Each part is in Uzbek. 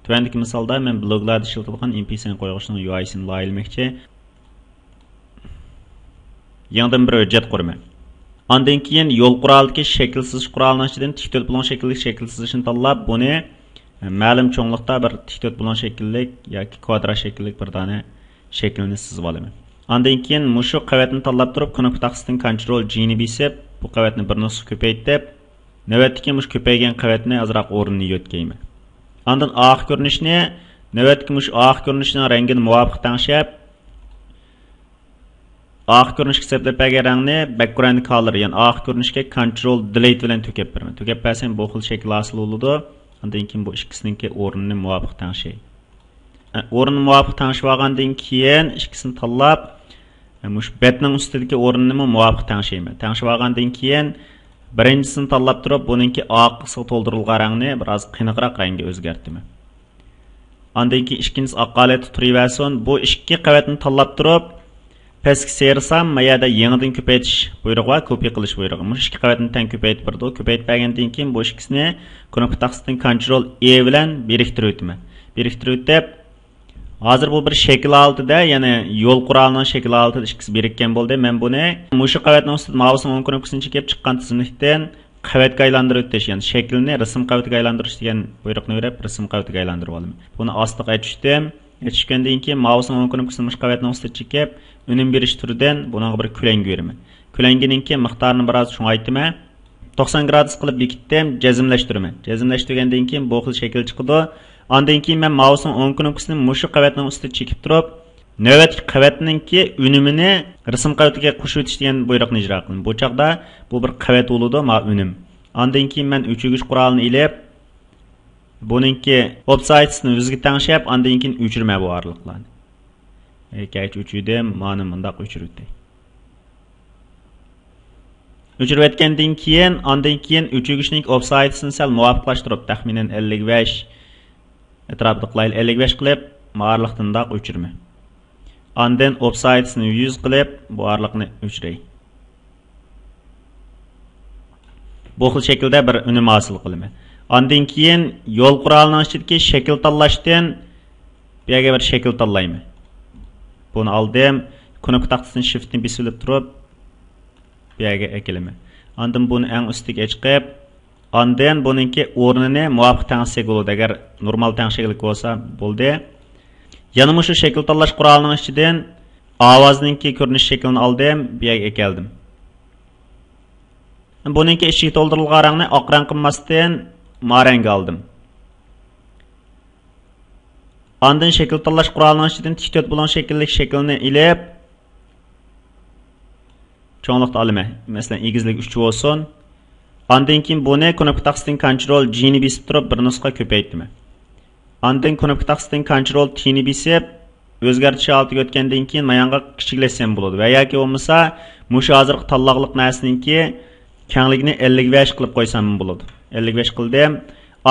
Tövəndəki misalda mən bloglarda işlətilən MP3 qoyğuçunun UI'sini layihələməkçi. Yandan bir hüccət quraman. Ondan keyin yo'l quralidagi shaklsiz quralning ichidan tik to'polon shaklli shaklsizini tanlab, buni ma'lum cho'ngliqda bir tik to'polon shakllik yoki kvadrat shakllik bir dona shaklni sızib olaman. Ondan keyin mushu qavatni tanlab turib, knopka taqsidan Ctrl G ni bosib, bu qavatni bir nusxa ko'paytirib, navbatdagi mush ko'paygan qavatni azroq o'rnini yo'tkayman. Ondan oxir ko'rinishni, navbatdagi mush oxir ko'rinishning rangini muvofiq tanglab, oxir ko'rinishga seplab bergan rangni background color, ya'ni oxir ko'rinishga Ctrl Delete bilan to'kib beraman. To'kib bersam bu xil shakl hosil bo'ladi. Ondan keyin bu ikkisiningki o'rnini muvofiq tangshaydi. O'rnini muvofiq tangshib olgandan keyin ikkisini tanlab, mush betning ustidagi o'rnini muvofiq tangshayman. Tangshib olgandan keyin birinchisini tanlab turib, buningki oq qismiga to'ldirilgan rangni biroz qiyinroq rangga o'zgartiraman. Ondan keyin ikkinchisi oq holatda turaversin. Bu ikki qavatni tanlab turib, pastga sersam, mayada yangidan ko'paytirish buyrug'i va kopiya qilish buyrug'i. Mush ikki qavatni teng ko'paytirib berdi. Ko'paytirib bergandan keyin bu ikkisini knopka taqsidan Ctrl E bilan biriktirib o'taman. Biriktirib o'tib, hozir bu bir shakl altida, ya'ni yo'l quralining shakli altida ikkisi birikkan bo'ldi. Men buni mush qavatning ustida mousening o'ng knopkasini chekib chiqqan tizimlikdan qavatga aylantirib o'tish, ya'ni shaklni rasm qavatga aylantirish degan buyruqni berib, rasm qavatga aylantirib olaman. Buni ostiga aytishdim. Yetishgandan keyin mousening o'ng knopkasini mush qavatning ustida chekib, unum berish turidan bunga bir ko'langi beraman. Ko'langining keyin miqdorini biroz cho'ngaytiraman. 90 gradus qilib bekitdim, jazmlashtiraman. Jazmlashtirgandan keyin bu xil shakl chiqadi. Ondan keyin men mousening o'ng knopkasini mush qavatning ustida chekib turib, navbatdagi qavatningki unumini rasm qavatiga qo'shib o'tish degan buyruqni ijro qilaman. Bu chaqda bu bir qavat bo'ladi, ma unum. Ondan keyin men o'chirgich qurolini ilib, buningki offsidesni o'ziga tangshab, ondan keyin o'chirma bu orliqlarni. Keyin o'chirdim, mana bundaq o'chirdim. O'chirib o'tgandan keyin, ondan keyin o'chirgichning offsidesini sal muvofiqlashtirib, taxminan 55 atrofida qilaylik, 55 qilib, ma'arliqdan daq o'chirma. Ondan offsidesni 100 qilib, bu orliqni o'chiray. Bu xil shaklda bir unum hosil qilaman. Ondan keyin yo'l quralining ichidagi shakl tanlashdan bu yerga bir shakl tanlayman. Buni oldim, knopka taqsidan shiftni bosib turib, bu yerga ekelaman. Ondan buni eng ustiga chiqib, ondan buningki o'rnini muvofiq tangshak bo'ladi. Agar normal tangshaklik bo'lsa bo'ldi. Yana shu shakl tanlash qurolining ichidan ovozninki ko'rinish shaklini oldim, bu yerga ekeldim. Buningki ichiga to'ldirilgan rangni oq rang qilmasdan marang oldim. Ondan shakl tanlash qurolining ichidan tik to'polon shakllik shaklni ilib cho'ngliqda olaman. Masalan, egizlik 3 bo'lsin. Ondan keyin buni knopka taqsidan Ctrl G ni bosib turib bir nusxa ko'paytiraman. Ondan knopka taqsidan Ctrl T ni bosib o'zgartirish oldiga o'tgandan keyin mayonga kichiklashsam bo'ladi. Va yoki bo'lmasa, mush hozirgi tanloqliq narsaninki kengligini 55 qilib qo'ysam bo'ladi. 55 qildim.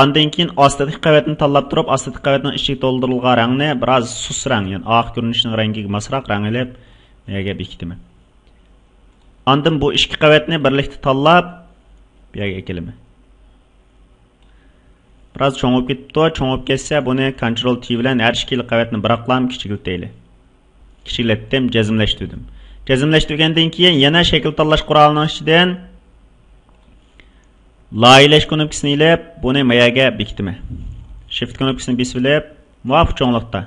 Ondan keyin ostidagi qavatni tanlab turib, ostidagi qavatning ichiga to'ldirilgan rangni biroz sus rang, ya'ni oq ko'rinishning rangiga mosroq rang ilib, yerga bekitaman. Ondan bu ikki qavatni birlikda tanlab, bu yerga ekelaman. Biroz cho'ngib ketdi. Cho'ngib ketsa, buni Ctrl T bilan har ikkili qavatni biroqlam kichiklataylik. Kichiklatdim, jazmlashtirdim. Jazmlashtirgandan keyin yana shakl tanlash qurolining ichidan layihalash knopkasini ilib, buni mayaga bekitaman. Shift knopkasini bosib, muvofiq cho'nglikda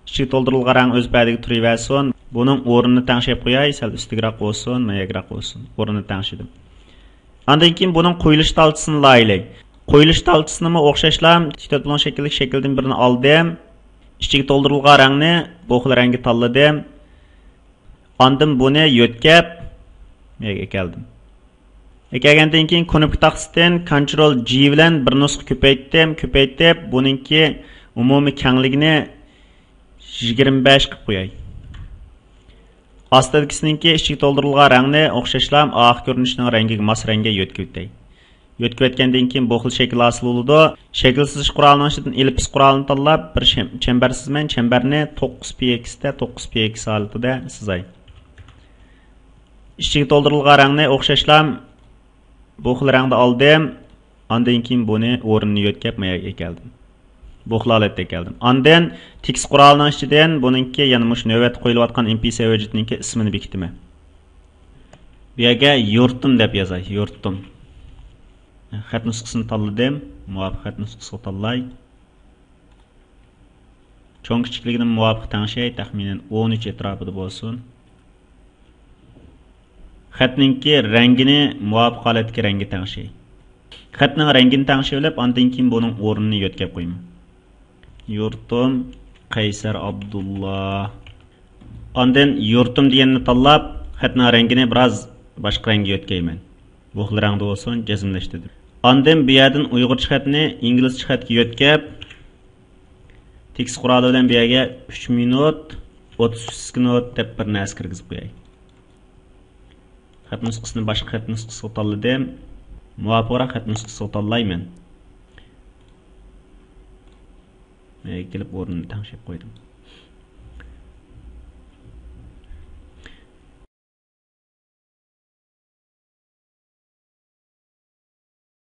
ichiga to'ldirilgan rang o'z paydiga turaversin. Buning o'rnini tangshab qo'yay, sal ustigroq bo'lsin, mayagroq bo'lsin. O'rnini tangshidim. Ondan keyin buning qo'yilish talchisini layihalash. Qo'yilish talchisini o'xshashlam tik to'polon shakllik shakldan birini oldim. Ichiga to'ldirilgan rangni bu xil rangga tanladim. Ondan buni yo'tkab mayaga keldim. Ekelgandan keyin knopka taqsidan Ctrl G bilan bir nusxa ko'paytib, buningki umumiy kengligini 25 qilib qo'yay. Ostidagisininki ichiga to'ldirilgan rangni o'xshashlam oq ko'rinishning rangiga mos rangga yo'tkitay. Yo'tkitgandan keyin bu xil shakl hosil bo'ladi. Shaklsiz qurolning ichidan ellipse qurolini tanlab, bir chambar sizman, chambarni 9px da 9px holatida sizay. Ichiga to'ldirilgan rangni o'xshashlam bu xil rangda oldim. Ondan keyin buni o'rnini yo'tkab mayaga keldim. Bu holatga keldim. Ondan text qurolining ichidan buningki yana mush navbat qo'yilayotgan MPC widgetninki ismini bekitaman. Bu yerga yurtim deb yozay, yurtim. Xat nusxasini tanladim. Muvofiq xat nusxasini tanlay. Cho'ng kichikligini muvofiq tangshay taxminan 13 atrofida bo'lsin. Xatninki rangini muvofiq holatga rangi tangshay. Xatning rangini tangshaylab, ondan keyin buning o'rnini yo'tkab qo'yaman. Yurtim Qaysar Abdullah. Ondan yurtim deganni tanlab, xatning rangini biroz boshqa rangga yo'tkayman. Bu xil rangda bo'lsin, jazmlashtirdim. Ondan bu yerdan uyg'urcha xatni inglizcha xatga yo'tkab, text quroli bilan bu yerga 3 minut 30 sekund deb bir narsa kirgizib qo'yay. Xat nusxasini boshqa xat nusxasiga tanladim. Muvofiqroq xat nusxasiga tanlayman. Kelib o'rnini tanglab qo'ydim.